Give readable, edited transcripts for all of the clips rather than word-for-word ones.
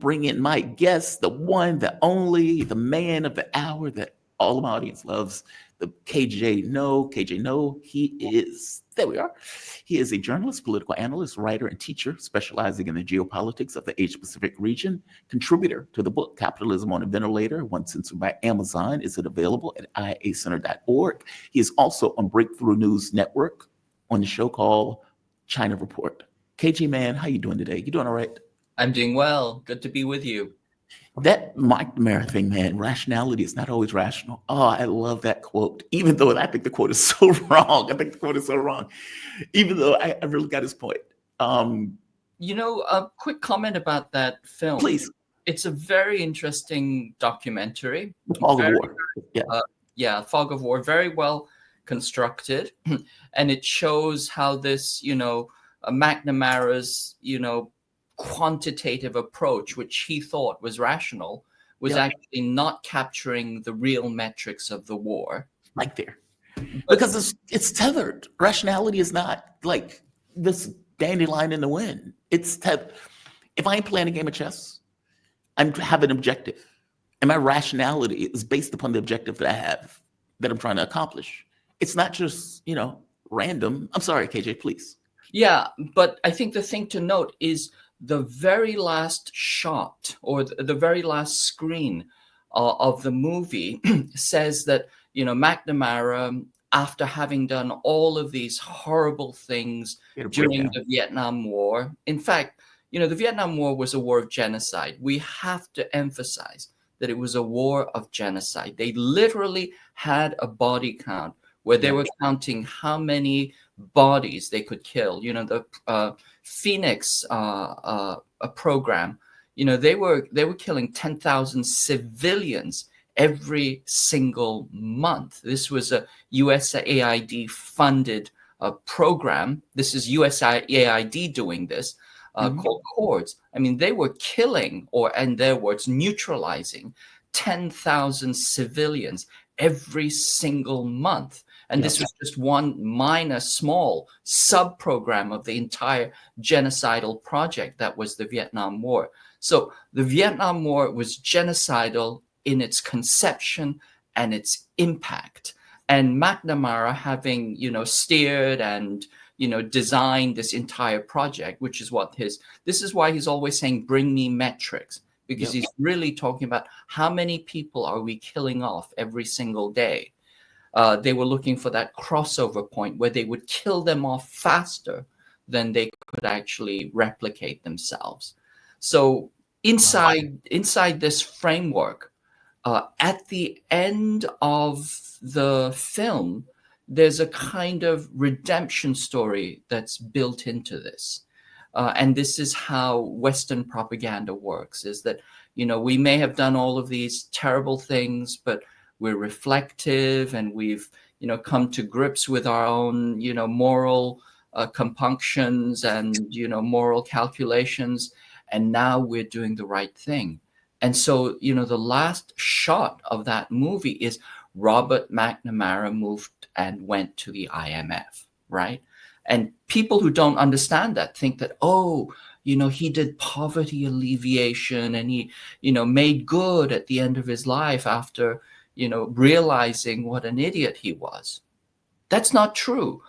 bring in my guest, the one, the only, the man of the hour that all of my audience loves, the KJ No. KJ No, he is, there we are. He is a journalist, political analyst, writer, and teacher specializing in the geopolitics of the Asia Pacific region, contributor to the book Capitalism on a Ventilator, one censored by Amazon. Is it available at iacenter.org? He is also on Breakthrough News Network on the show called China Report. KJ, man, how you doing today? You doing all right? I'm doing well. Good to be with you. That McNamara thing, man, rationality is not always rational. Oh, I love that quote, even though I think the quote is so wrong. I think the quote is so wrong, even though I really got his point. A quick comment about that film. Please. It's a very interesting documentary. The Fog of War. Yeah. Fog of War, very well constructed. And it shows how this, McNamara's, quantitative approach, which he thought was rational, was actually not capturing the real metrics of the war. Like there. Because it's tethered. Rationality is not like this dandelion in the wind. It's tethered. If I ain't playing a game of chess, I have an objective. And my rationality is based upon the objective that I have, that I'm trying to accomplish. It's not just, random. I'm sorry, KJ, please. Yeah, but I think the thing to note is the very last shot or the very last screen of the movie says that, McNamara, after having done all of these horrible things during the Vietnam War, in fact, the Vietnam War was a war of genocide. We have to emphasize that it was a war of genocide. They literally had a body count where they were counting how many bodies they could kill. The Phoenix a program, they were killing 10,000 civilians every single month. This was a USAID funded program. This is USAID doing this, called CORDS. I mean, they were killing, or in their words, neutralizing 10,000 civilians every single month. And this was just one minor, small sub-program of the entire genocidal project that was the Vietnam War. So the Vietnam War was genocidal in its conception and its impact. And McNamara, having, steered and, designed this entire project, which is this is why he's always saying, bring me metrics, because he's really talking about how many people are we killing off every single day. They were looking for that crossover point where they would kill them off faster than they could actually replicate themselves. So inside this framework, at the end of the film, there's a kind of redemption story that's built into this. And this is how Western propaganda works, is that, we may have done all of these terrible things, but we're reflective and we've, come to grips with our own, moral compunctions and, moral calculations. And now we're doing the right thing. And so, the last shot of that movie is Robert McNamara moved and went to the IMF, right? And people who don't understand that think that, he did poverty alleviation and he, made good at the end of his life after, realizing what an idiot he was. That's not true.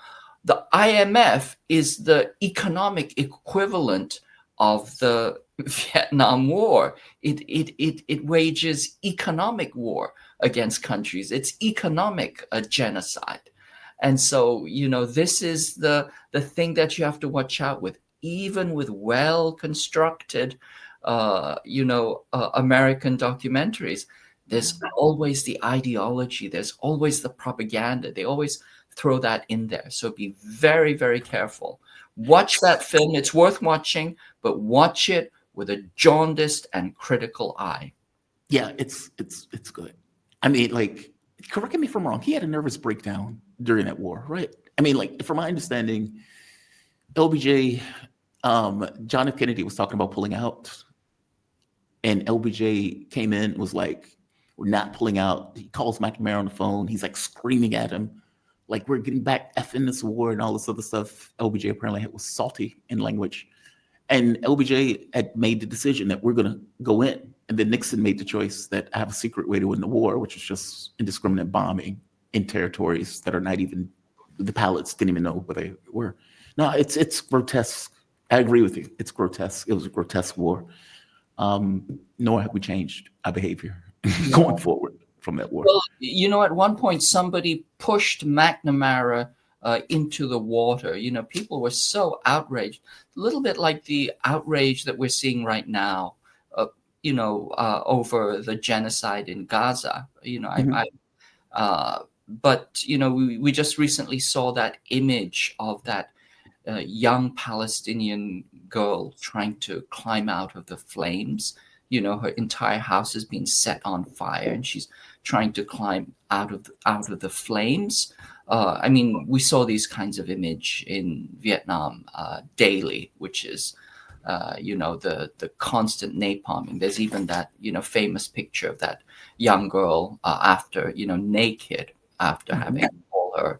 The IMF is the economic equivalent of the Vietnam War. It wages economic war against countries. It's economic genocide. And so, this is the thing that you have to watch out with, even with well-constructed, American documentaries. There's always the ideology. There's always the propaganda. They always throw that in there. So be very, very careful. Watch that film. It's worth watching, but watch it with a jaundiced and critical eye. Yeah, it's good. I mean, correct me if I'm wrong. He had a nervous breakdown during that war, right? I mean, from my understanding, LBJ, John F. Kennedy was talking about pulling out, and LBJ came in and was like, we're not pulling out. He calls McNamara on the phone. He's like screaming at him, like, we're getting back effing this war and all this other stuff. LBJ apparently was salty in language. And LBJ had made the decision that we're going to go in. And then Nixon made the choice that I have a secret way to win the war, which is just indiscriminate bombing in territories that are not even, the pilots didn't even know where they were. No, it's grotesque. I agree with you. It's grotesque. It was a grotesque war. Nor have we changed our behavior going forward from that war. Well, at one point somebody pushed McNamara into the water. People were so outraged, a little bit like the outrage that we're seeing right now, over the genocide in Gaza. Mhm. But we just recently saw that image of that young Palestinian girl trying to climb out of the flames. Her entire house has been set on fire, and she's trying to climb out of the flames. I mean, we saw these kinds of image in Vietnam daily, which is the constant napalming. There's even that famous picture of that young girl after naked after having all her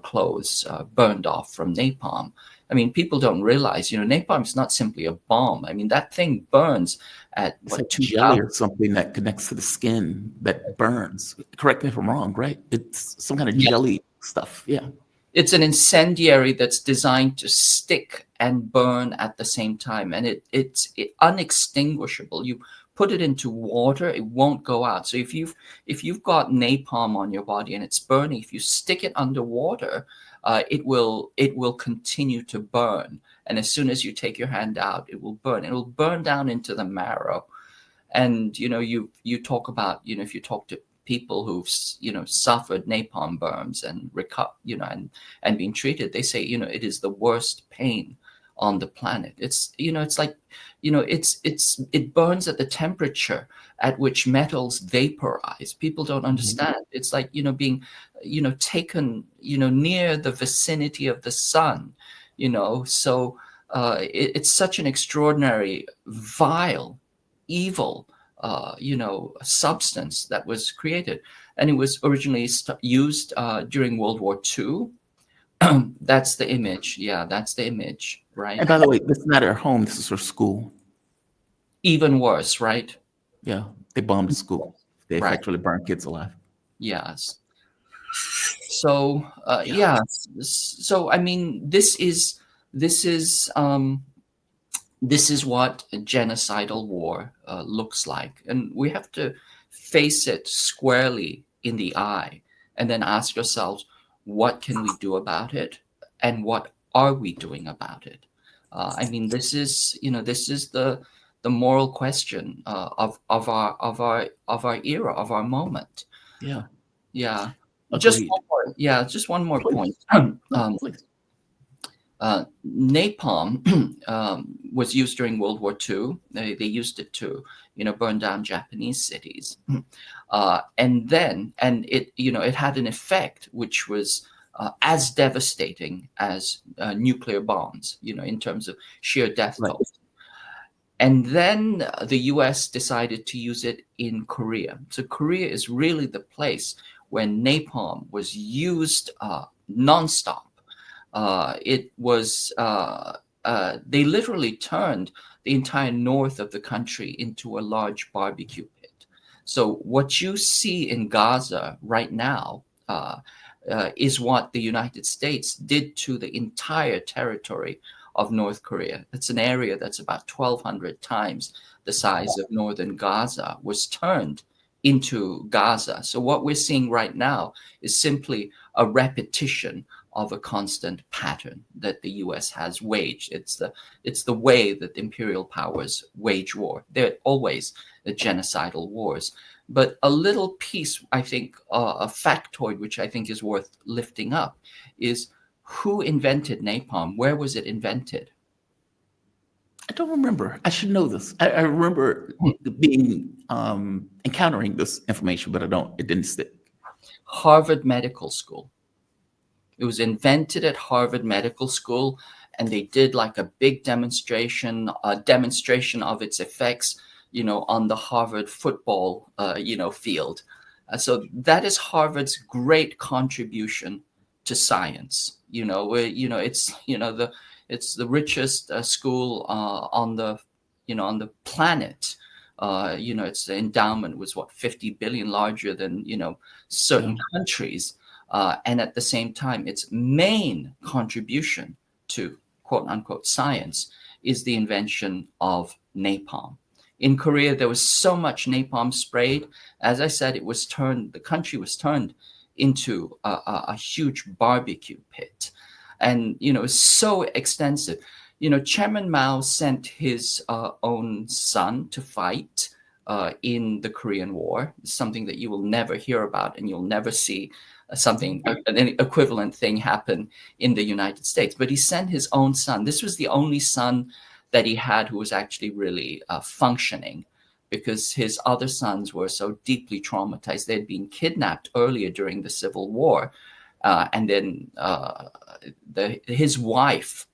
clothes burned off from napalm. I mean, people don't realize, napalm is not simply a bomb. I mean, that thing burns at It's what like 2,000. jelly or something that connects to the skin that burns. Correct me if I'm wrong, right? It's some kind of Yeah, jelly stuff. Yeah. it's an incendiary that's designed to stick and burn at the same time, and it's unextinguishable. You put it into water, it won't go out. So if you've got napalm on your body and it's burning, if you stick it underwater, it will continue to burn. And as soon as you take your hand out, it will burn. It will burn down into the marrow. And you talk about, if you talk to people who've suffered napalm burns and and been treated, they say it is the worst pain on the planet. It's like it burns at the temperature at which metals vaporize. People don't Mhm. understand. It's like being taken near the vicinity of the sun. So it's such an extraordinary, vile, evil substance that was created, and it was originally used during World War II. That's the image. Yeah, that's the image, right? And by the way, this is not her home. This is her school. Even worse, right? Yeah. They bombed the school. They Right. effectively burned kids alive. Yes. So Yeah. yeah. So I mean, this is what a genocidal war looks like. And we have to face it squarely in the eye and then ask ourselves, what can we do about it? And what are we doing about it? I mean, this is the moral question of our era, of our moment. Yeah. Yeah. Just Agreed. one more. Yeah, just one more point. Please. No, um, please. Napalm was used during World War II. They used it to, burn down Japanese cities, and it had an effect which was as devastating as nuclear bombs, in terms of sheer death Right. toll. And then the U.S. decided to use it in Korea. So Korea is really the place where napalm was used nonstop. They literally turned the entire north of the country into a large barbecue pit. So what you see in Gaza right now is what the United States did to the entire territory of North Korea. It's an area that's about 1,200 times the size of northern Gaza, was turned into Gaza. So what we're seeing right now is simply a repetition of a constant pattern that the U.S. has waged. It's the way that the imperial powers wage war. They're always the genocidal wars. But a little piece, I think, a factoid which I think is worth lifting up, is who invented napalm? Where was it invented? I don't remember. I should know this. I remember being encountering this information, but I don't. It didn't stick. Harvard Medical School. It was invented at Harvard Medical School, and they did like a big demonstration, a demonstration of its effects, on the Harvard football, field. So that is Harvard's great contribution to science. It's the It's the richest school on the on the planet. Its endowment was what 50 billion, larger than certain Yeah. countries, and at the same time, its main contribution to quote unquote science is the invention of napalm. In Korea, there was so much napalm sprayed. As I said, the country was turned into a huge barbecue pit. And, it's so extensive. Chairman Mao sent his own son to fight in the Korean War, something that you will never hear about, and you'll never see an equivalent thing happen in the United States. But he sent his own son. This was the only son that he had who was actually really functioning, because his other sons were so deeply traumatized. They had been kidnapped earlier during the Civil War, and then his wife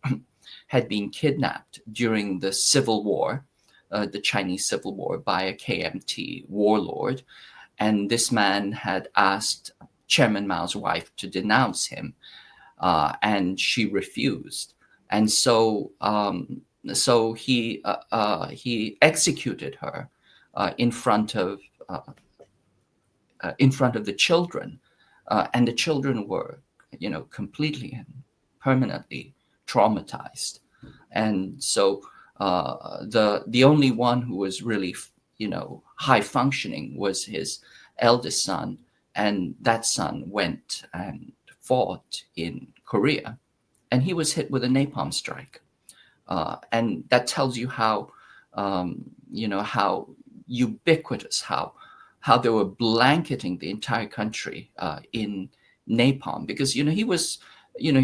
had been kidnapped during the Civil War, the Chinese Civil War, by a KMT warlord. And this man had asked Chairman Mao's wife to denounce him, and she refused. And so he executed her in front of the children, and the children were, completely and permanently traumatized. And so the only one who was really, high functioning was his eldest son, and that son went and fought in Korea, and he was hit with a napalm strike. And that tells you how, how ubiquitous, how they were blanketing the entire country in napalm, because he was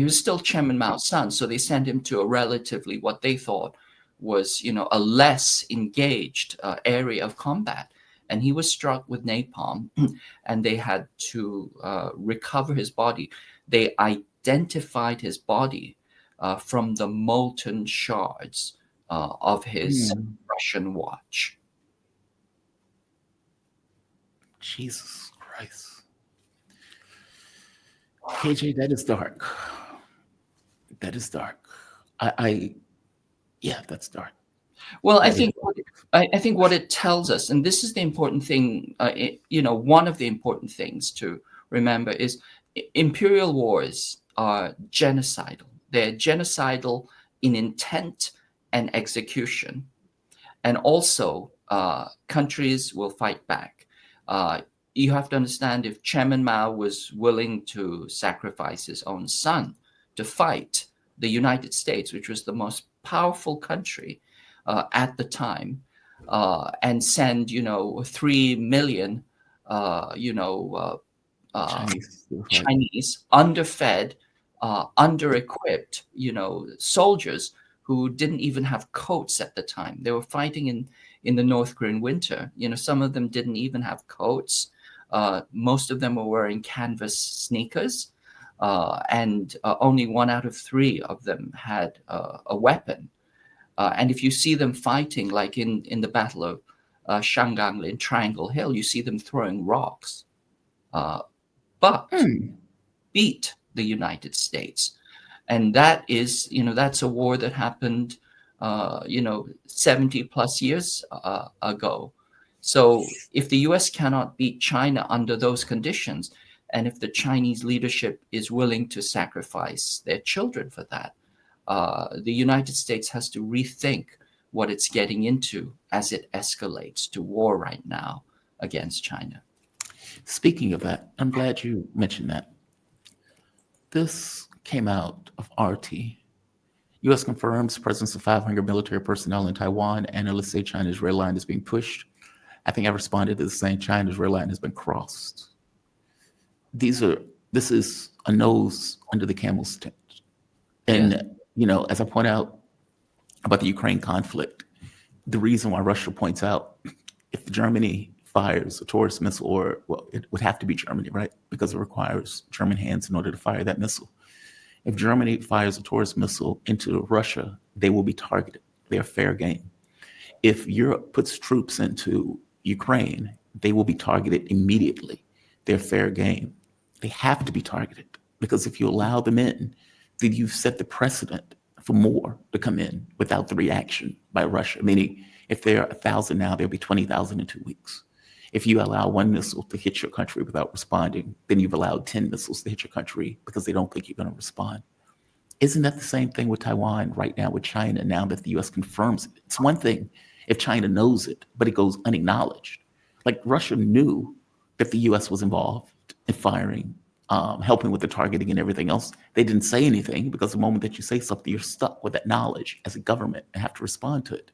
still Chairman Mao's son, so they sent him to a relatively, what they thought was a less engaged area of combat, and he was struck with napalm, and they had to recover his body. They identified his body from the molten shards of his Russian watch. Jesus Christ. KJ, that is dark. That is dark. Yeah, that's dark. Well, I think what it tells us, and this is the important thing, one of the important things to remember is imperial wars are genocidal. They're genocidal in intent and execution. And also, countries will fight back. You have to understand, if Chairman Mao was willing to sacrifice his own son to fight the United States, which was the most powerful country at the time, and send 3 million Chinese underfed, under-equipped soldiers who didn't even have coats at the time. They were fighting in the North Korean winter. Some of them didn't even have coats. Most of them were wearing canvas sneakers, and only 1 out of 3 of them had a weapon. And if you see them fighting, like in the Battle of Shanganglin, Triangle Hill, you see them throwing rocks, but beat the United States. And that is, that's a war that happened, 70 plus years ago. So if the US cannot beat China under those conditions, and if the Chinese leadership is willing to sacrifice their children for that, the United States has to rethink what it's getting into as it escalates to war right now against China. Speaking of that, I'm glad you mentioned that. This came out of RT. U.S. confirms presence of 500 military personnel in Taiwan. Analysts say China's red line is being pushed. I think I responded to the saying China's red line has been crossed. This is a nose under the camel's tent. And, as I point out about the Ukraine conflict, the reason why Russia points out if Germany fires a Taurus missile, it would have to be Germany, right? Because it requires German hands in order to fire that missile. If Germany fires a Taurus missile into Russia, they will be targeted. They're fair game. If Europe puts troops into Ukraine, they will be targeted immediately. They're fair game. They have to be targeted, because if you allow them in, then you've set the precedent for more to come in without the reaction by Russia. Meaning, if there are 1,000 now, there'll be 20,000 in 2 weeks. If you allow one missile to hit your country without responding, then you've allowed 10 missiles to hit your country because they don't think you're going to respond. Isn't that the same thing with Taiwan right now with China, now that the US confirms it? It's one thing if China knows it, but it goes unacknowledged. Like Russia knew that the US was involved in firing, helping with the targeting and everything else. They didn't say anything because the moment that you say something, you're stuck with that knowledge as a government and have to respond to it.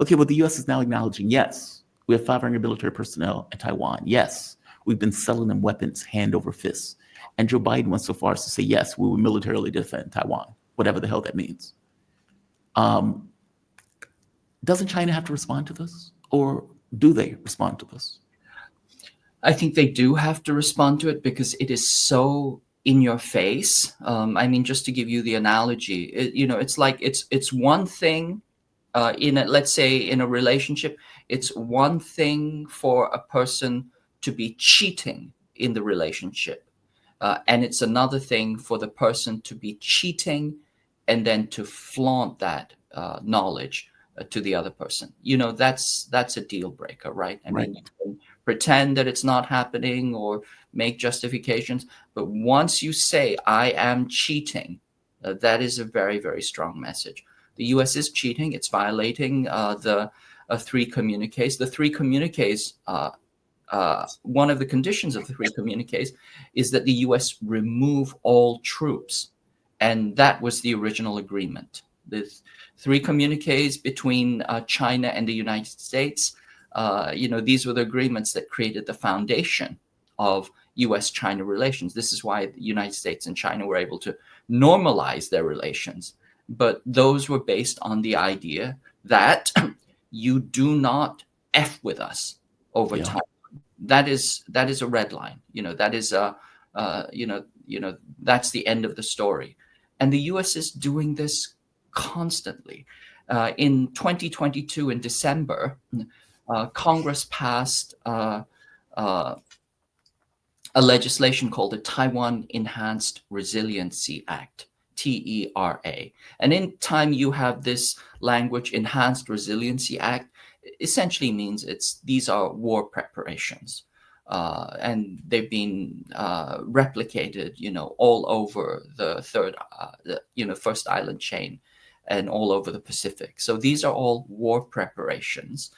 Okay, well, the US is now acknowledging, yes, we have 500 military personnel in Taiwan. Yes, we've been selling them weapons hand over fist. And Joe Biden went so far as to say, yes, we will militarily defend Taiwan, whatever the hell that means. Um, doesn't China have to respond to this? Or do they respond to this? I think they do have to respond to it because it is so in your face. I mean, just to give you the analogy, it's like it's one thing let's say in a relationship, it's one thing for a person to be cheating in the relationship, and it's another thing for the person to be cheating and then to flaunt that knowledge to the other person. That's a deal breaker, right? I Right. mean, you can pretend that it's not happening or make justifications, but once you say I am cheating, that is a very, very strong message. The US is cheating. It's violating the three communiques. The three communiques, one of the conditions of the three communiques is that the US remove all troops. And that was the original agreement. The three communiques between China and the United States, these were the agreements that created the foundation of US-China relations. This is why the United States and China were able to normalize their relations. But those were based on the idea that you do not F with us over Yeah. time. That is a red line. That is that's the end of the story. And the U.S. is doing this constantly. In 2022, in December, Congress passed a legislation called the Taiwan Enhanced Resiliency Act, TERA. And in time you have this language, Enhanced Resiliency Act, essentially means these are war preparations. And they've been replicated, all over the first island chain and all over the Pacific. So these are all war preparations.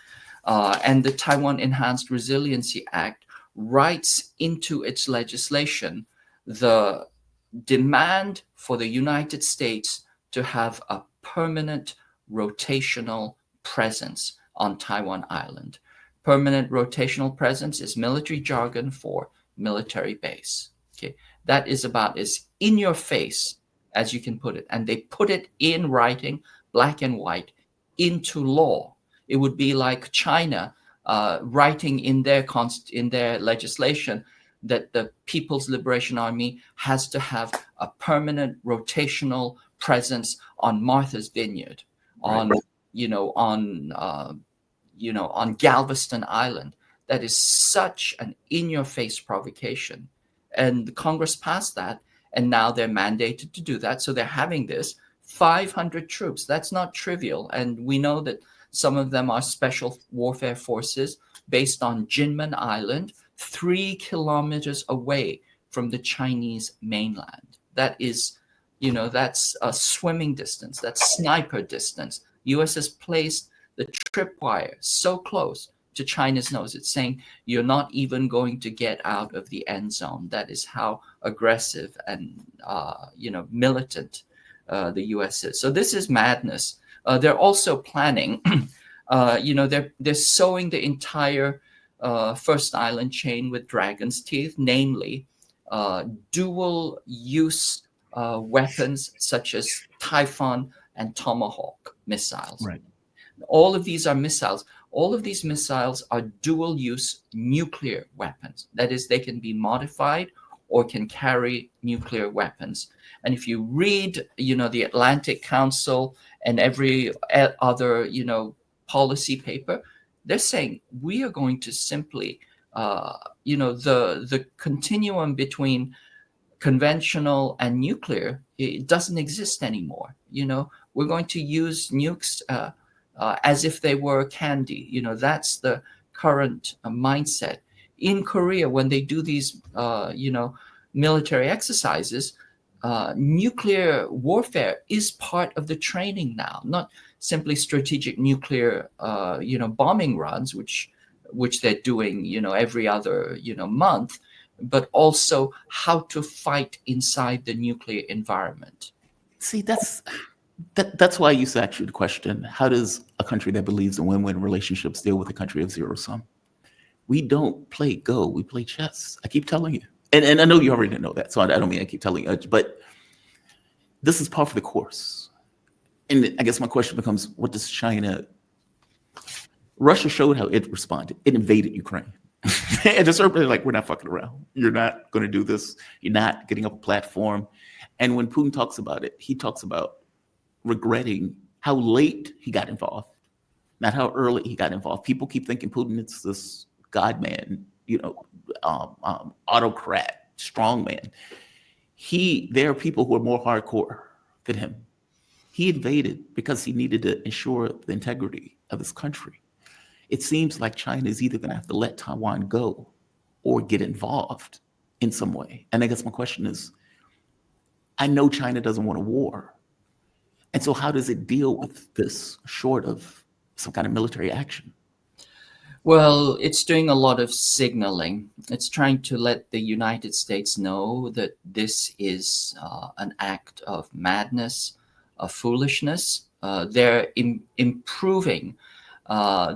And the Taiwan Enhanced Resiliency Act writes into its legislation the demand for the United States to have a permanent rotational presence on Taiwan Island. Permanent rotational presence is military jargon for military base. Okay, that is about as in your face as you can put it, and they put it in writing, black and white, into law. It would be like China writing in their legislation that the People's Liberation Army has to have a permanent rotational presence on Martha's Vineyard, Right. on Galveston Island. That is such an in-your-face provocation, and Congress passed that, and now they're mandated to do that. So they're having this 500 troops. That's not trivial, and we know that some of them are special warfare forces based on Jinmen Island, 3 kilometers away from the Chinese mainland. That is, that's a swimming distance, that's sniper distance. US has placed the tripwire so close to China's nose. It's saying you're not even going to get out of the end zone. That is how aggressive and militant the US is. So this is madness. They're also planning, they're sowing the entire first island chain with dragon's teeth, namely dual use weapons such as Typhoon and Tomahawk missiles. Right. All of these are missiles. All of these missiles are dual use nuclear weapons. That is, they can be modified or can carry nuclear weapons. And if you read, the Atlantic Council and every other, policy paper, they're saying we are going to simply, the continuum between conventional and nuclear, it doesn't exist anymore. We're going to use nukes as if they were candy. That's the current mindset. In Korea, when they do these, military exercises, nuclear warfare is part of the training now, not simply strategic nuclear, bombing runs, which they're doing, every other, month, but also how to fight inside the nuclear environment. See, that's why I used to ask you the question: how does a country that believes in win-win relationships deal with a country of zero sum? We don't play Go, we play chess. I keep telling you, and I know you already know that, so I don't mean I keep telling you, but this is part of the course. And I guess my question becomes: what does China? Russia showed how it responded. It invaded Ukraine. And just everybody like, we're not fucking around. You're not going to do this. You're not getting up a platform. And when Putin talks about it, he talks about regretting how late he got involved, not how early he got involved. People keep thinking Putin is this God man, autocrat, strong man. There are people who are more hardcore than him. He invaded because he needed to ensure the integrity of his country. It seems like China is either going to have to let Taiwan go or get involved in some way. And I guess my question is, I know China doesn't want a war. And so how does it deal with this short of some kind of military action? Well, it's doing a lot of signaling. It's trying to let the United States know that this is an act of madness, of foolishness. They're improving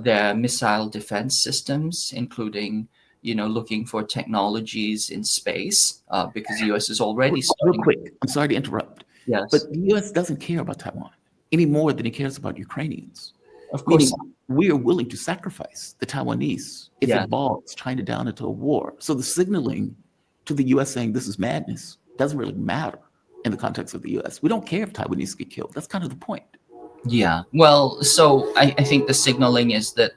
their missile defense systems, including, looking for technologies in space, because the U.S. is already Real starting. quick, I'm sorry to interrupt, Yes, but the U.S. doesn't care about Taiwan any more than it cares about Ukrainians. of Meaning, course. we are willing to sacrifice the Taiwanese if Yeah. it bogs China down into a war. So the signaling to the U.S. saying this is madness doesn't really matter in the context of the U.S. We don't care if Taiwanese get killed. That's kind of the point. Yeah. Well, so I think the signaling is that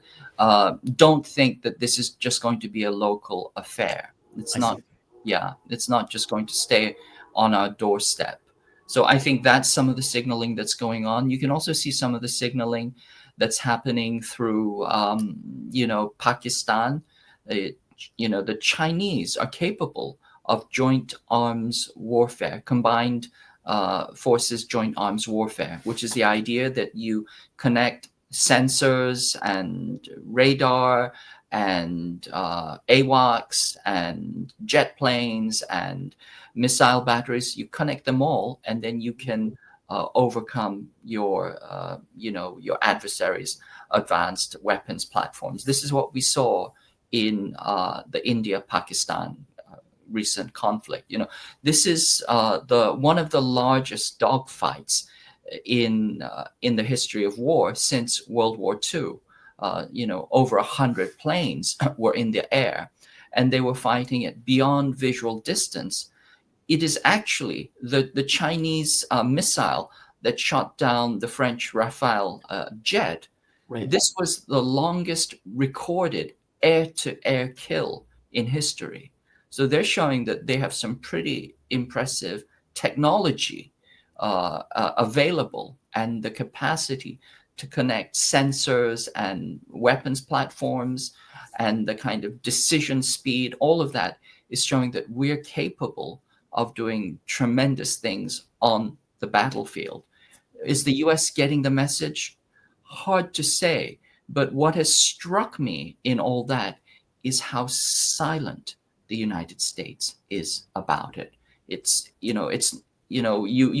don't think that this is just going to be a local affair. It's I not, see. yeah, it's not just going to stay on our doorstep. So I think that's some of the signaling that's going on. You can also see some of the signaling that's happening through, Pakistan. The Chinese are capable of joint arms warfare, combined forces joint arms warfare, which is the idea that you connect sensors and radar and AWACS and jet planes and missile batteries. You connect them all, and then you can overcome your adversaries' advanced weapons platforms. This is what we saw in the India-Pakistan recent conflict. This is the one of the largest dogfights in the history of war since World War II. Over 100 planes were in the air, and they were fighting at beyond visual distance. It is actually the Chinese missile that shot down the French Rafale jet. Right. This was the longest recorded air-to-air kill in history. So they're showing that they have some pretty impressive technology available, and the capacity to connect sensors and weapons platforms and the kind of decision speed. All of that is showing that we're capable of doing tremendous things on the battlefield. Is the US getting the message? Hard to say. But what has struck me in all that is how silent the United States is about it. You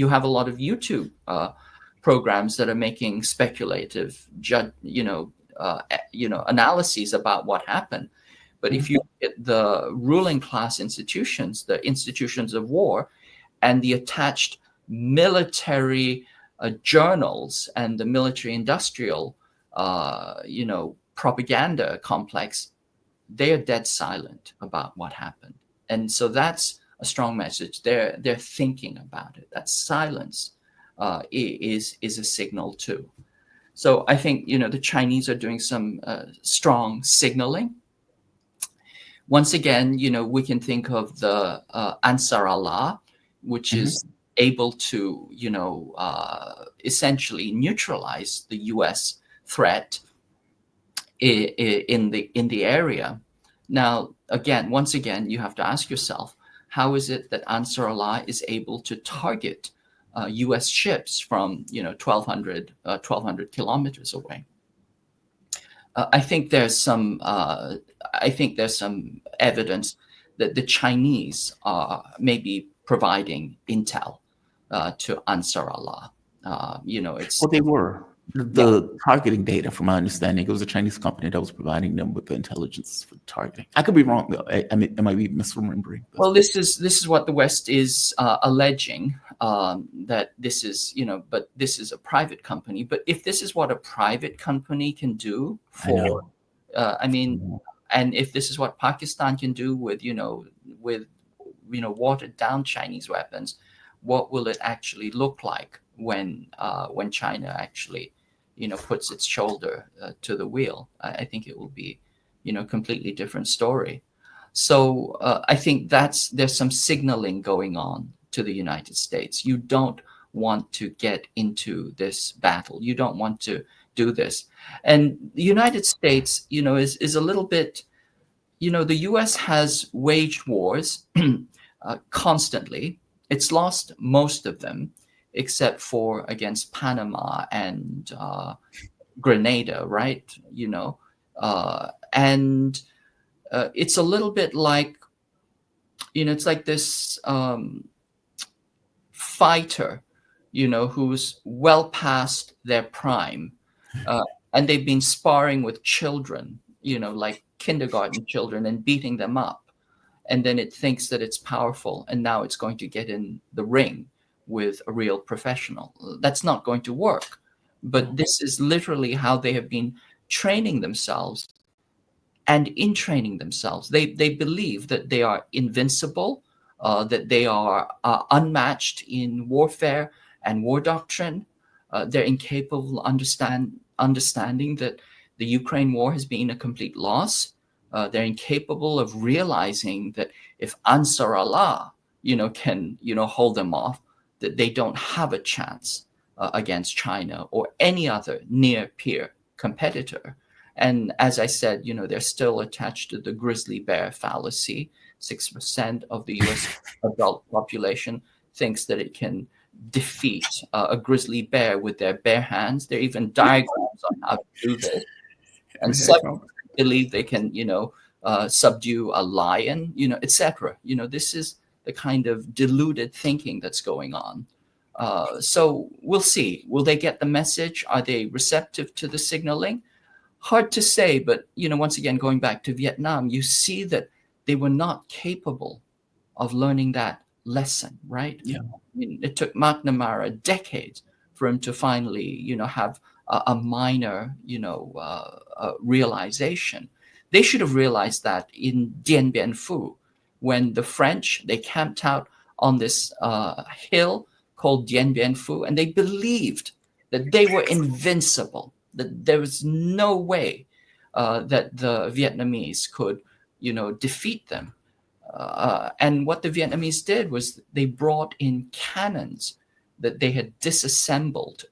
have a lot of YouTube programs that are making speculative, analyses about what happened. But if you look at the ruling class institutions, the institutions of war, and the attached military journals and the military industrial, propaganda complex, they are dead silent about what happened. And so that's a strong message. They're thinking about it. That silence is a signal too. So I think the Chinese are doing some strong signaling. Once again, we can think of the Ansar Allah, which Hmm. is able to, essentially neutralize the U.S. threat in the area. Now, again, once again, you have to ask yourself, how is it that Ansar Allah is able to target U.S. ships from 1,200 kilometers away? I think there's some evidence that the Chinese are maybe providing intel to Ansar Allah. It's Well, they were. yeah. The targeting data, from my understanding, it was a Chinese company that was providing them with the intelligence for targeting. I could be wrong though. I mean, I might be misremembering. Well, this is what the West is alleging, that this is, but this is a private company. But if this is what a private company can do I for, know. I mean, and if this is what Pakistan can do with, with watered down Chinese weapons, what will it actually look like when China actually, puts its shoulder to the wheel? I think it will be, completely different story. So I think there's some signaling going on to the United States. You don't want to get into this battle. You don't want to do this. And the United States, is a little bit, the U.S. has waged wars constantly. It's lost most of them, except for against Panama and Grenada, right? And it's a little bit like, it's like this fighter, who's well past their prime, uh, and they've been sparring with children, like kindergarten children, and beating them up. And then it thinks that it's powerful, and now it's going to get in the ring with a real professional. That's not going to work. But this is literally how they have been training themselves. And in training themselves, they believe that they are invincible, that they are unmatched in warfare and war doctrine. They're incapable of understanding that the Ukraine war has been a complete loss. They're incapable of realizing that if Ansar Allah, can hold them off, that they don't have a chance against China or any other near peer competitor. And as I said, they're still attached to the grizzly bear fallacy. 6% of the US adult population thinks that it can defeat a grizzly bear with their bare hands. There are even diagrams on how to do this. And some believe they can, subdue a lion, etc. This is the kind of deluded thinking that's going on. So we'll see. Will they get the message? Are they receptive to the signaling? Hard to say, but once again, going back to Vietnam, you see that they were not capable of learning that lesson, right? Yeah. I mean, it took McNamara decades for him to finally, have a minor, realization. They should have realized that in Dien Bien Phu, when the French, they camped out on this hill called Dien Bien Phu, and they believed that they were invincible, that there was no way that the Vietnamese could, defeat them. And what the Vietnamese did was they brought in cannons that they had disassembled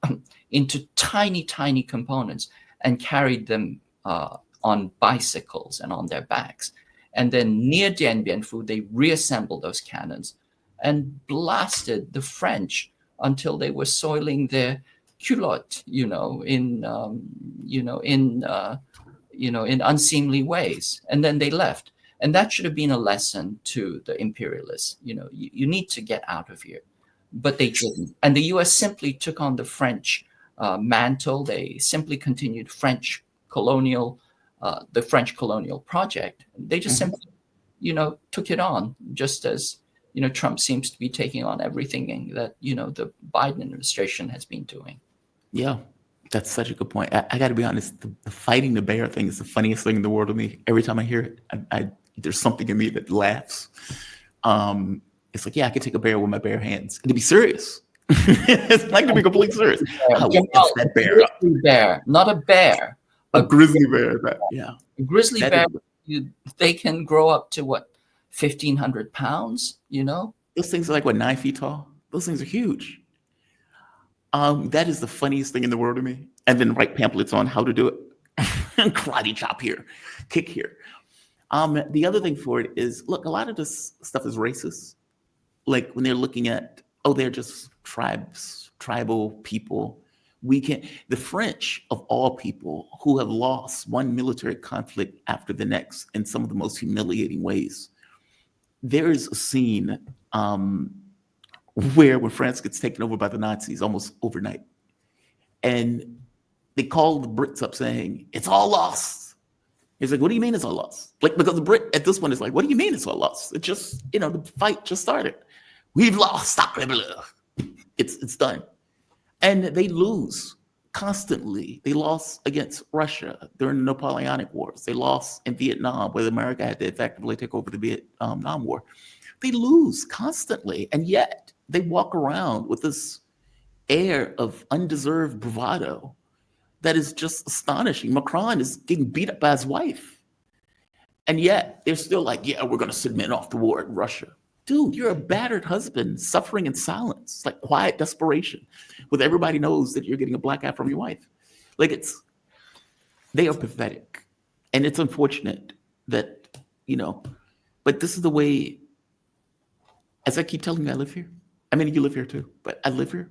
into tiny, tiny components and carried them on bicycles and on their backs. And then near Dien Bien Phu, they reassembled those cannons and blasted the French until they were soiling their culotte, in unseemly ways, and then they left. And that should have been a lesson to the imperialists. You need to get out of here, but they didn't. And the U.S. simply took on the French mantle. They simply continued the French colonial project. They just simply, took it on, just as Trump seems to be taking on everything that the Biden administration has been doing. Yeah, that's such a good point. I got to be honest. The fighting the bear thing is the funniest thing in the world to me. Every time I hear it, there's something in me that laughs. It's like, yeah, I could take a bear with my bare hands. And to be serious, it's like to be completely serious. How gets that bear up? Grizzly bear, not a bear. A grizzly bear. Yeah. A grizzly That bear, is- they can grow up to what, 1,500 pounds, you know? Those things are like, what, 9 feet tall? Those things are huge. That is the funniest thing in the world to me. And then write pamphlets on how to do it. Karate chop here, kick here. The other thing for it is, look, a lot of this stuff is racist. Like when they're looking at, oh, they're just tribes, tribal people. We can the French of all people who have lost one military conflict after the next in some of the most humiliating ways. There is a scene where when France gets taken over by the Nazis almost overnight, and they call the Brits up saying, it's all lost. He's like, what do you mean it's all lost? Like, because the Brit at this point is like, what do you mean it's all lost? It just, the fight just started. We've lost. It's done. And they lose constantly. They lost against Russia during the Napoleonic Wars. They lost in Vietnam, where America had to effectively take over the Vietnam War. They lose constantly. And yet they walk around with this air of undeserved bravado that is just astonishing. Macron is getting beat up by his wife. And yet they're still like, yeah, we're going to submit off the war in Russia. Dude, you're a battered husband suffering in silence. It's like quiet desperation with everybody knows that you're getting a black eye from your wife. Like they are pathetic. And it's unfortunate that, but this is the way, as I keep telling you, I live here. I mean, you live here too, but I live here.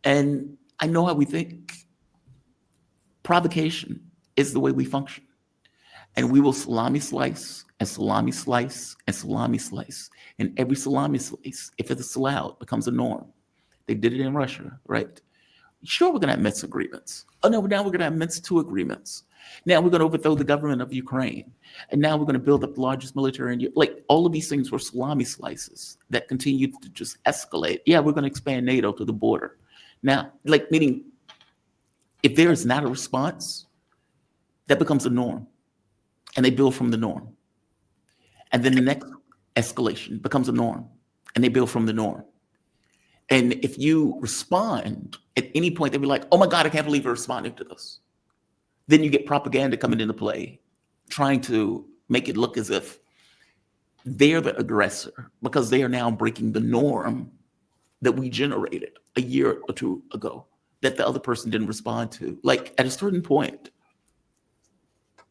And I know how we think. Provocation is the way we function. And we will salami slice and salami slice and salami slice. And every salami slice, if it's allowed, becomes a norm. They did it in Russia, right? Sure, we're going to have Minsk agreements. Oh, no, now we're going to have Minsk II agreements. Now we're going to overthrow the government of Ukraine. And now we're going to build up the largest military in Europe. Like, all of these things were salami slices that continued to just escalate. Yeah, we're going to expand NATO to the border. Now, meaning if there is not a response, that becomes a norm. And they build from the norm. And then the next escalation becomes a norm. And they build from the norm. And if you respond at any point, they'll be like, oh my God, I can't believe you're responding to this. Then you get propaganda coming into play, trying to make it look as if they're the aggressor because they are now breaking the norm that we generated a year or two ago that the other person didn't respond to. Like, at a certain point,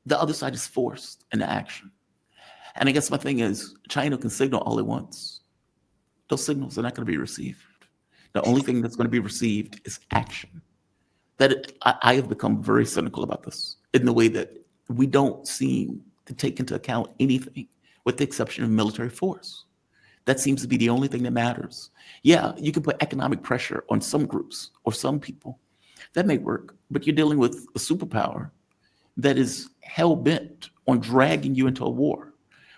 the other side is forced into action. And I guess my thing is, China can signal all it wants. Those signals are not going to be received. The only thing that's going to be received is action. I have become very cynical about this in the way that we don't seem to take into account anything with the exception of military force. That seems to be the only thing that matters. Yeah, you can put economic pressure on some groups or some people. That may work, but you're dealing with a superpower that is hell-bent on dragging you into a war.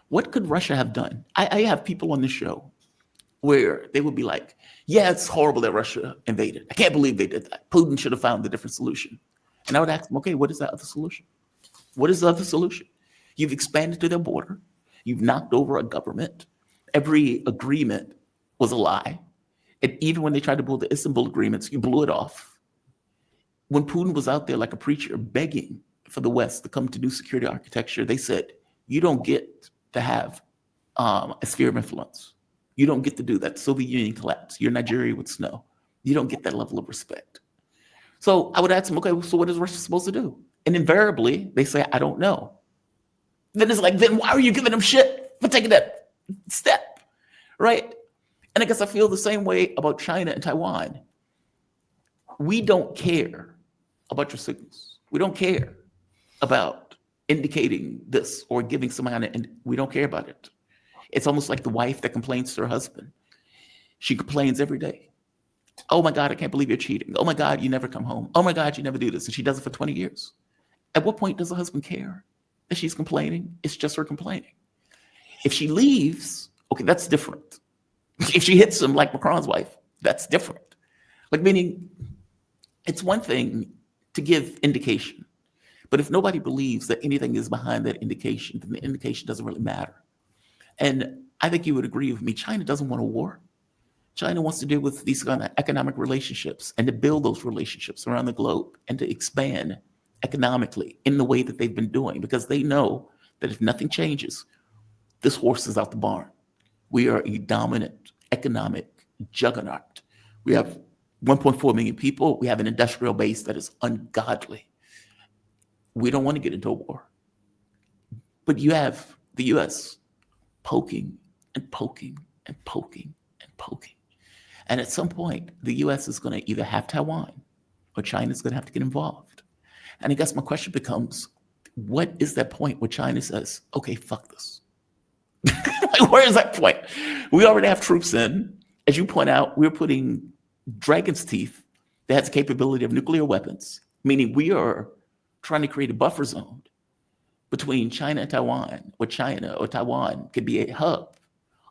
What could Russia have done? I have people on this show where they would be like, yeah, it's horrible that Russia invaded. I can't believe they did that. Putin should have found a different solution. And I would ask them, okay, what is that other solution? What is the other solution? You've expanded to their border. You've knocked over a government. Every agreement was a lie. And even when they tried to build the Istanbul agreements, you blew it off. When Putin was out there like a preacher begging for the West to come to new security architecture, they said, you don't get to have a sphere of influence. You don't get to do that. The Soviet Union collapsed. You're Nigeria with snow. You don't get that level of respect. So I would ask them, okay, so what is Russia supposed to do? And invariably, they say, I don't know. Then it's like, then why are you giving them shit for taking that step, right? And I guess I feel the same way about China and Taiwan. We don't care about your signals. We don't care about indicating this or giving somebody, and we don't care about it. It's almost like the wife that complains to her husband. She complains every day. Oh my God, I can't believe you're cheating. Oh my God, you never come home. Oh my God, you never do this. And she does it for 20 years. At what point does the husband care that she's complaining? It's just her complaining. If she leaves, okay, that's different. If she hits him like Macron's wife, that's different. Like, meaning, it's one thing to give indication, but if nobody believes that anything is behind that indication, then the indication doesn't really matter. And I think you would agree with me, China doesn't want a war. China wants to deal with these kind of economic relationships and to build those relationships around the globe and to expand economically in the way that they've been doing, because they know that if nothing changes, this horse is out the barn. We are a dominant economic juggernaut. We have 1.4 million people. We have an industrial base that is ungodly. We don't want to get into a war. But you have the US poking and poking and poking and poking. And at some point, the US is going to either have Taiwan or China's going to have to get involved. And I guess my question becomes, what is that point where China says, okay, fuck this? Like, where is that point? We already have troops in. As you point out, we're putting dragon's teeth that has the capability of nuclear weapons, meaning we are trying to create a buffer zone between China and Taiwan, where China or Taiwan could be a hub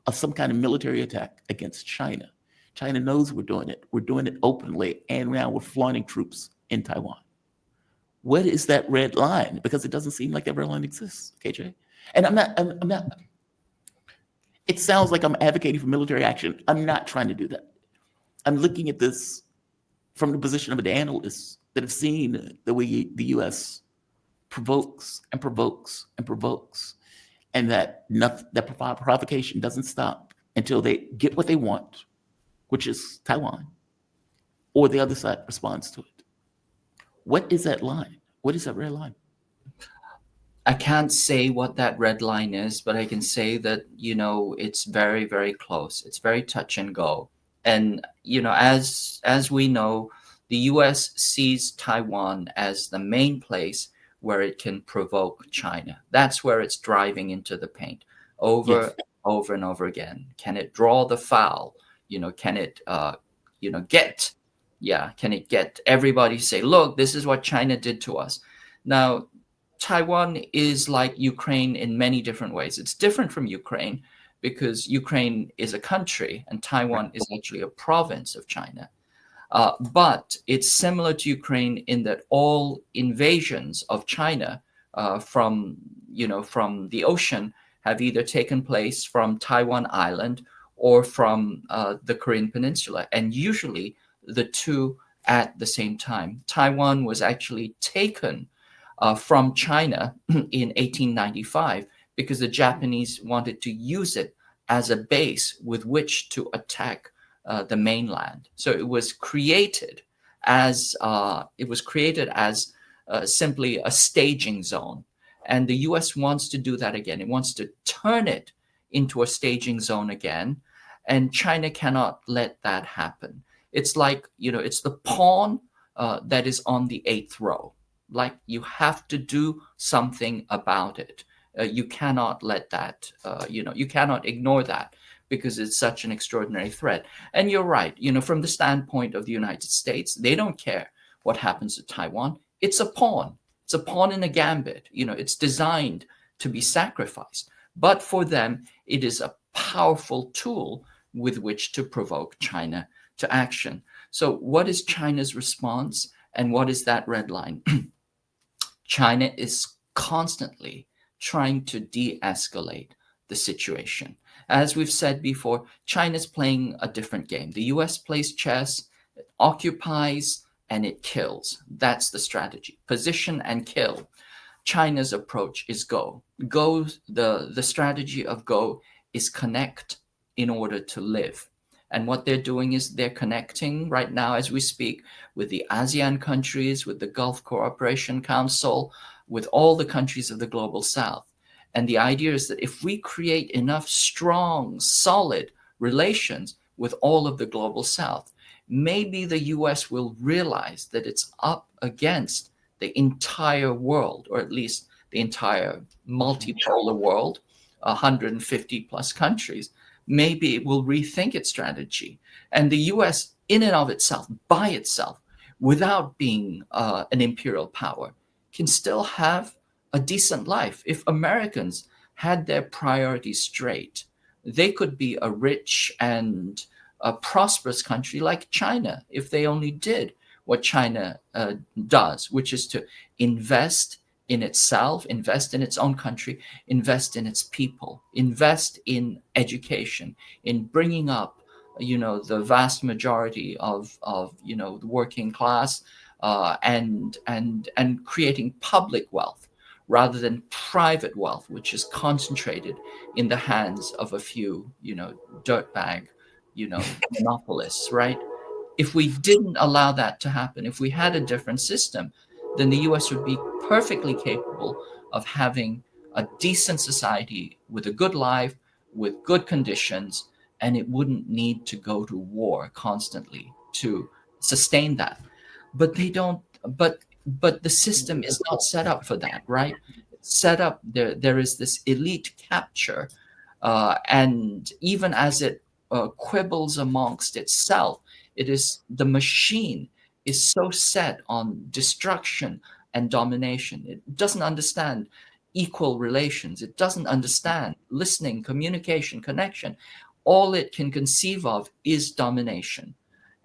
of some kind of military attack against China. China knows we're doing it. We're doing it openly, and now we're flaunting troops in Taiwan. What is that red line? Because it doesn't seem like that red line exists, KJ. And I'm not. It sounds like I'm advocating for military action. I'm not trying to do that. I'm looking at this from the position of an analyst that have seen the way the U.S. provokes and provokes and provokes, and that provocation doesn't stop until they get what they want, which is Taiwan, or the other side responds to it. What is that line? What is that red line? I can't say what that red line is, but I can say that, it's very, very close. It's very touch and go. And, as we know, the US sees Taiwan as the main place where it can provoke China. That's where it's driving into the paint over, Yes. over and over again. Can it draw the foul? Can it, can it get everybody to say, look, this is what China did to us? Now, Taiwan is like Ukraine in many different ways. It's different from Ukraine because Ukraine is a country and Taiwan is actually a province of China. But it's similar to Ukraine in that all invasions of China from the ocean have either taken place from Taiwan Island or from the Korean Peninsula, and usually the two at the same time. Taiwan was actually taken from China in 1895 because the Japanese wanted to use it as a base with which to attack the mainland. So it was created as simply a staging zone, and the U.S. wants to do that again. It wants to turn it into a staging zone again, and China cannot let that happen. It's like it's the pawn that is on the eighth row. Like, you have to do something about it. You cannot let that. You cannot ignore that, because it's such an extraordinary threat. And you're right, from the standpoint of the United States, they don't care what happens to Taiwan. It's a pawn. It's a pawn in a gambit. It's designed to be sacrificed. But for them, it is a powerful tool with which to provoke China to action. So what is China's response, and what is that red line? China is constantly trying to de-escalate the situation. As we've said before, China's playing a different game. The US plays chess, it occupies and it kills. That's the strategy. Position and kill. China's approach is go. Go, the strategy of go is connect in order to live. And what they're doing is they're connecting right now as we speak with the ASEAN countries, with the Gulf Cooperation Council, with all the countries of the Global South. And the idea is that if we create enough strong, solid relations with all of the Global South, maybe the US will realize that it's up against the entire world, or at least the entire multipolar world, 150 plus countries. Maybe it will rethink its strategy. And the US, in and of itself, by itself, without being an imperial power, can still have a decent life. If Americans had their priorities straight, they could be a rich and a prosperous country like China if they only did what China does, which is to invest in itself, invest in its own country, invest in its people, invest in education, in bringing up, the vast majority of the working class, and creating public wealth rather than private wealth, which is concentrated in the hands of a few, dirtbag, monopolists, right? If we didn't allow that to happen, if we had a different system, then the US would be perfectly capable of having a decent society with a good life, with good conditions, and it wouldn't need to go to war constantly to sustain that. But they don't, but the system is not set up for that, right? It's set up there is this elite capture, and even as it quibbles amongst itself, it is the machine is so set on destruction and domination. It doesn't understand equal relations. It doesn't understand listening, communication, connection. All it can conceive of is domination.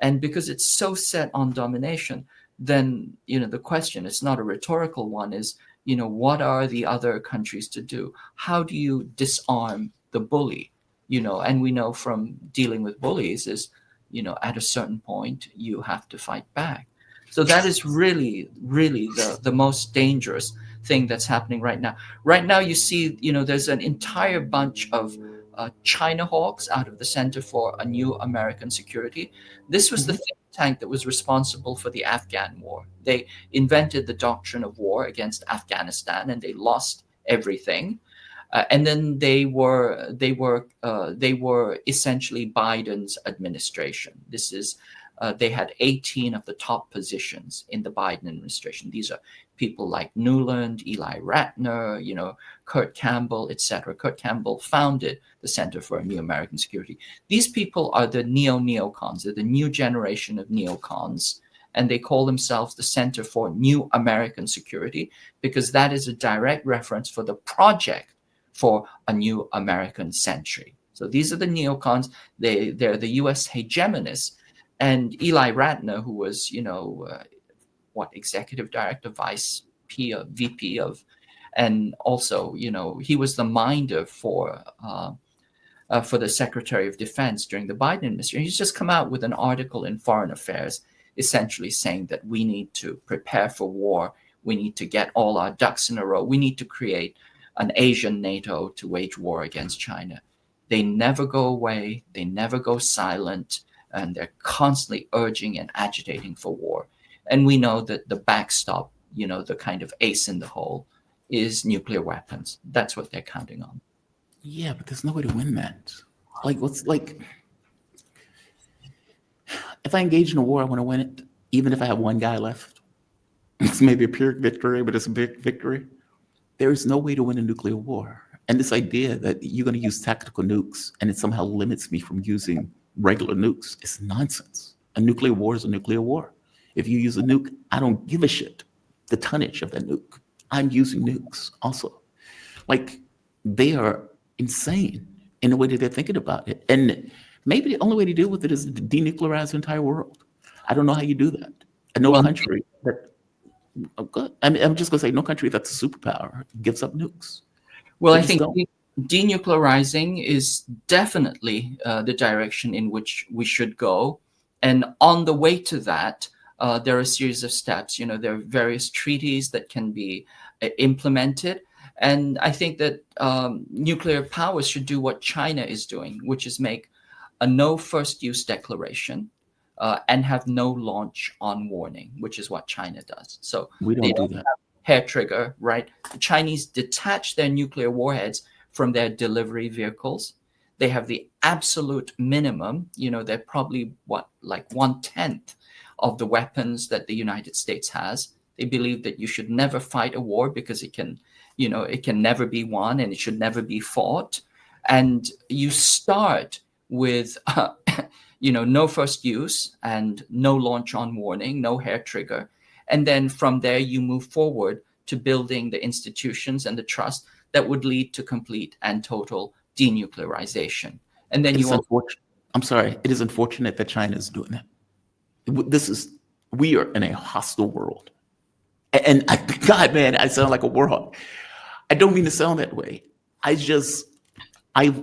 And because it's so set on domination, then the question, it's not a rhetorical one, is what are the other countries to do? How do you disarm the bully? And we know from dealing with bullies is at a certain point you have to fight back. So that is really, really the most dangerous thing that's happening right now. Right now, you see, there's an entire bunch of China hawks out of the Center for a New American Security. This was the Mhm. think tank that was responsible for the Afghan war. They invented the doctrine of war against Afghanistan, and they lost everything. And then they were essentially Biden's administration. They had 18 of the top positions in the Biden administration. These are people like Newland, Eli Ratner, Kurt Campbell, etc. Kurt Campbell founded the Center for a New American Security. These people are the neocons. They're the new generation of neocons, and they call themselves the Center for New American Security because that is a direct reference for the project for a new American century. So these are the neocons. They're the U.S. hegemonists. And Eli Ratner, who was, executive director, vice P, VP of, and also, he was the minder for the Secretary of Defense during the Biden administration. He's just come out with an article in Foreign Affairs, essentially saying that we need to prepare for war. We need to get all our ducks in a row. We need to create an Asian NATO to wage war against China. They never go away. They never go silent. And they're constantly urging and agitating for war. And we know that the backstop, the kind of ace in the hole, is nuclear weapons. That's what they're counting on. Yeah, but there's no way to win that. Like if I engage in a war, I want to win it, even if I have one guy left. It's maybe a pyrrhic victory, but it's a big victory. There is no way to win a nuclear war. And this idea that you're going to use tactical nukes and it somehow limits me from using regular nukes is nonsense. A nuclear war is a nuclear war. If you use a nuke, I don't give a shit the tonnage of that nuke. I'm using nukes also. Like, they are insane in the way that they're thinking about it. And maybe the only way to deal with it is to denuclearize the entire world. I don't know how you do that. And no Well, country that, oh, good. I mean, I'm just going to say no country that's a superpower gives up nukes. Well, They I just think don't. denuclearizing is definitely the direction in which we should go. And on the way to that, there are a series of steps. There are various treaties that can be implemented. And I think that nuclear powers should do what China is doing, which is make a no first use declaration and have no launch on warning, which is what China does. So We they don't do don't that. have hair trigger, right? The Chinese detach their nuclear warheads from their delivery vehicles. They have the absolute minimum. They're probably like 1/10 of the weapons that the United States has. They believe that you should never fight a war because it can never be won and it should never be fought. And you start with no first use and no launch on warning, no hair trigger. And then from there, you move forward to building the institutions and the trust that would lead to complete and total denuclearization. And then It you is also, unfortunate. I'm sorry. It is unfortunate that China is doing that. We are in a hostile world. And God, man, I sound like a warhawk. I don't mean to sound that way. I just, I,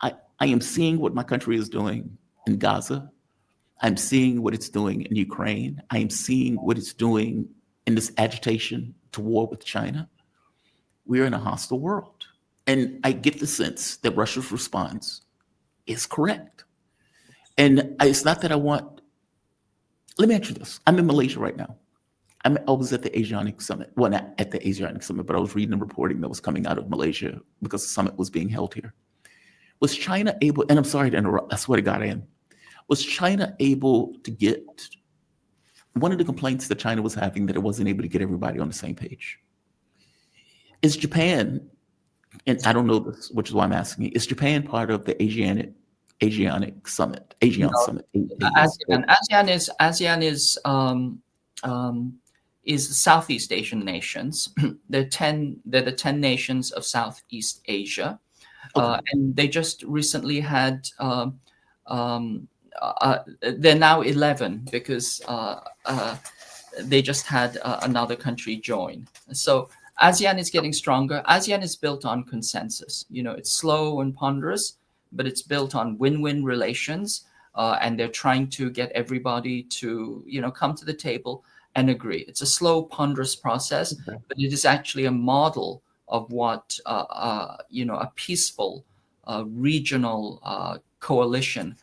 I am seeing what my country is doing in Gaza. I'm seeing what it's doing in Ukraine. I am seeing what it's doing in this agitation to war with China. we're in a hostile world. And I get the sense that Russia's response is correct. And it's not that I want, let me ask you this. I'm in Malaysia right now. I was at the Asiatic Summit. Well, not at the Asiatic Summit, but I was reading the reporting that was coming out of Malaysia because the summit was being held here. Was China able, and I'm sorry to interrupt, I swear to God I am. Was China able to get, one of the complaints that China was having that it wasn't able to get everybody on the same page? Is Japan, and I don't know this, which is why I'm asking you, is Japan part of the Asiatic Summit, ASEAN No, Summit? ASEAN is Southeast Asian nations. They're the 10 nations of Southeast Asia. Okay. And they just recently had they're now 11 because they just had another country join. So ASEAN is getting stronger. ASEAN is built on consensus. It's slow and ponderous, but it's built on win-win relations. And they're trying to get everybody to, come to the table and agree. It's a slow, ponderous process, Okay. but it is actually a model of what, a peaceful regional coalition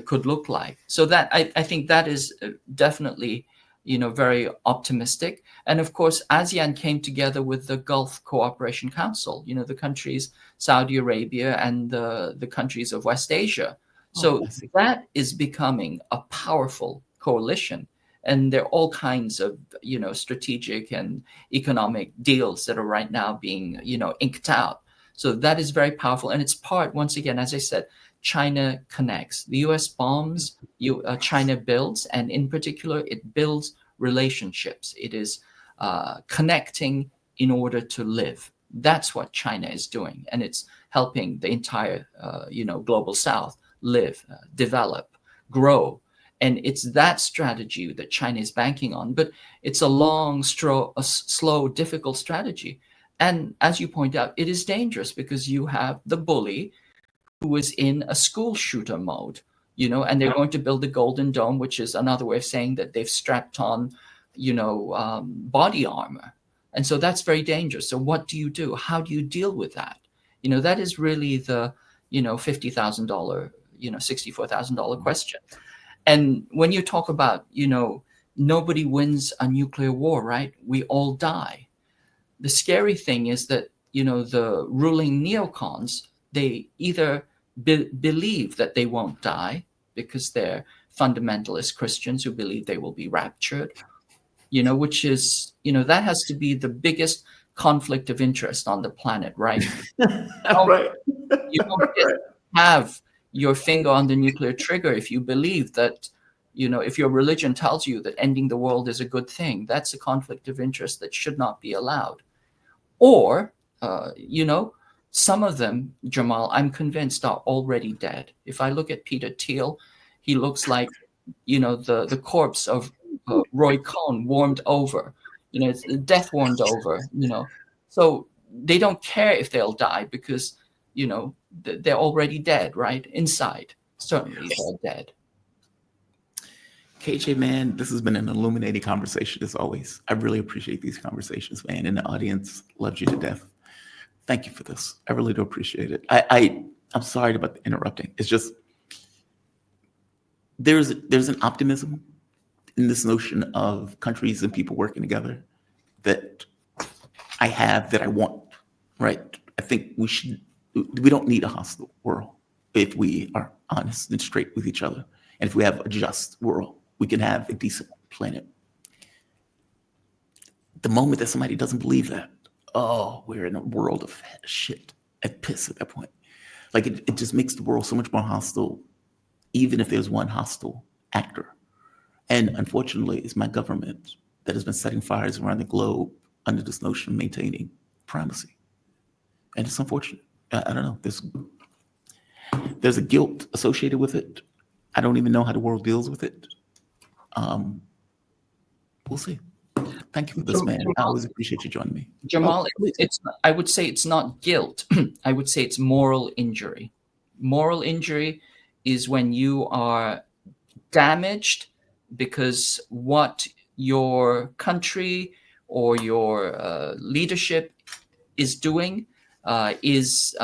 could look like. So that I think that is definitely, very optimistic. And of course, ASEAN came together with the Gulf Cooperation Council, the countries, Saudi Arabia and the countries of West Asia. So that is becoming a powerful coalition. And there are all kinds of, strategic and economic deals that are right now being, inked out. So that is very powerful. And it's part, once again, as I said, China connects. The US bombs, China builds, and in particular, it builds relationships. It is connecting in order to live. That's what China is doing. And it's helping the entire, global South live, develop, grow. And it's that strategy that China is banking on. But it's a long, slow, difficult strategy. And as you point out, it is dangerous because you have the bully who is in a school shooter mode, and they're going to build the Golden Dome, which is another way of saying that they've strapped on, body armor. And so that's very dangerous. So what do you do? How do you deal with that? That is really the, $50,000, $64,000 question. And when you talk about, nobody wins a nuclear war, right? We all die. The scary thing is that, the ruling neocons, they either believe that they won't die because they're fundamentalist Christians who believe they will be raptured, which is, that has to be the biggest conflict of interest on the planet, right? Right. You don't get to have your finger on the nuclear trigger if you believe that, if your religion tells you that ending the world is a good thing. That's a conflict of interest that should not be allowed. Or, some of them, Jamal, I'm convinced are already dead. If I look at Peter Thiel, he looks like, the corpse of Roy Cohn warmed over. It's death warmed over, So they don't care if they'll die because, they're already dead, right? Inside, certainly they're dead. KJ, man, this has been an illuminating conversation as always. I really appreciate these conversations, man. And the audience loves you to death. Thank you for this. I really do appreciate it. I'm sorry about the interrupting. It's just there's an optimism in this notion of countries and people working together that I have, that I want, right? I think we don't need a hostile world if we are honest and straight with each other. And if we have a just world, we can have a decent planet. The moment that somebody doesn't believe that, oh, we're in a world of shit and piss at that point. Like it just makes the world so much more hostile, even if there's one hostile actor. And unfortunately, it's my government that has been setting fires around the globe under this notion of maintaining primacy. And it's unfortunate. I don't know. There's a guilt associated with it. I don't even know how the world deals with it. We'll see. Thank you for this, man. I always appreciate you joining me. Jamal, I would say it's not guilt. I would say it's moral injury. Moral injury is when you are damaged because what your country or your leadership is doing is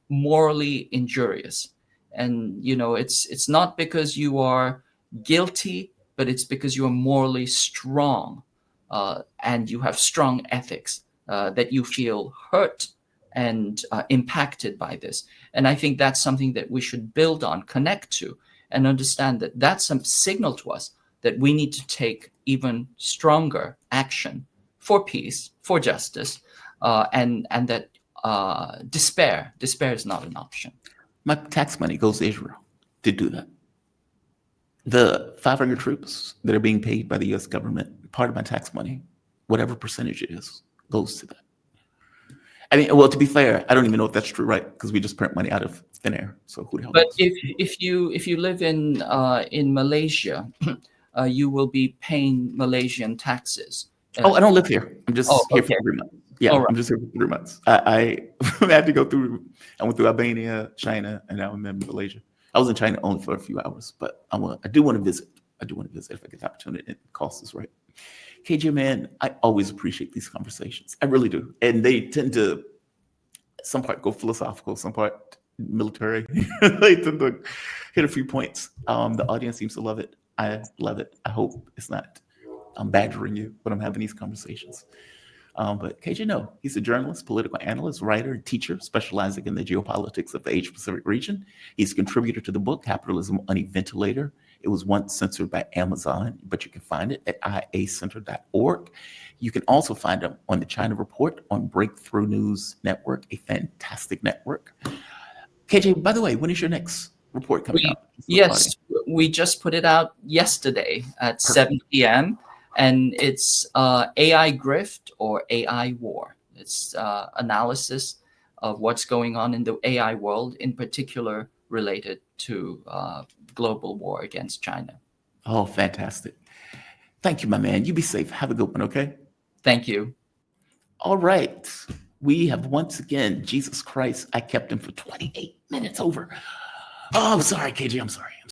morally injurious. And it's not because you are guilty, but it's because you are morally strong, and you have strong ethics, that you feel hurt and impacted by this. And I think that's something that we should build on, connect to, and understand that that's a signal to us that we need to take even stronger action for peace, for justice, and that despair is not an option. My tax money goes to Israel to do that. The 500 troops that are being paid by the U.S. government, part of my tax money, whatever percentage it is, goes to that. I mean, well, to be fair, I don't even know if that's true, right? Because we just print money out of thin air. So who the hell But knows? if you live in Malaysia, you will be paying Malaysian taxes. Oh, I don't live here. I'm Oh, just here okay. for 3 months. Yeah, All right. I'm just here for 3 months. I had to go through. I went through Albania, China, and now I'm in Malaysia. I was in China only for a few hours, but I do want to visit. I do want to visit if I get the opportunity and the cost is right. KJ, man, I always appreciate these conversations. I really do, and they tend to some part go philosophical, some part military. They tend to hit a few points. The audience seems to love it. I love it. I hope it's not I'm badgering you when I'm having these conversations. But KJ, no, he's a journalist, political analyst, writer, and teacher specializing in the geopolitics of the Asia Pacific region. He's a contributor to the book Capitalism on a Ventilator. It was once censored by Amazon, but you can find it at iacenter.org. You can also find him on the China Report on Breakthrough News Network, a fantastic network. KJ, by the way, when is your next report coming out? Yes, we just put it out yesterday at 7 p.m. and it's AI grift or AI war. It's analysis of what's going on in the AI world, in particular related to global war against China. Oh, fantastic. Thank you, my man. You be safe. Have a good one, okay? Thank you. All right. We have once again, Jesus Christ, I kept him for 28 minutes over. Oh, I'm sorry, KJ. I'm sorry.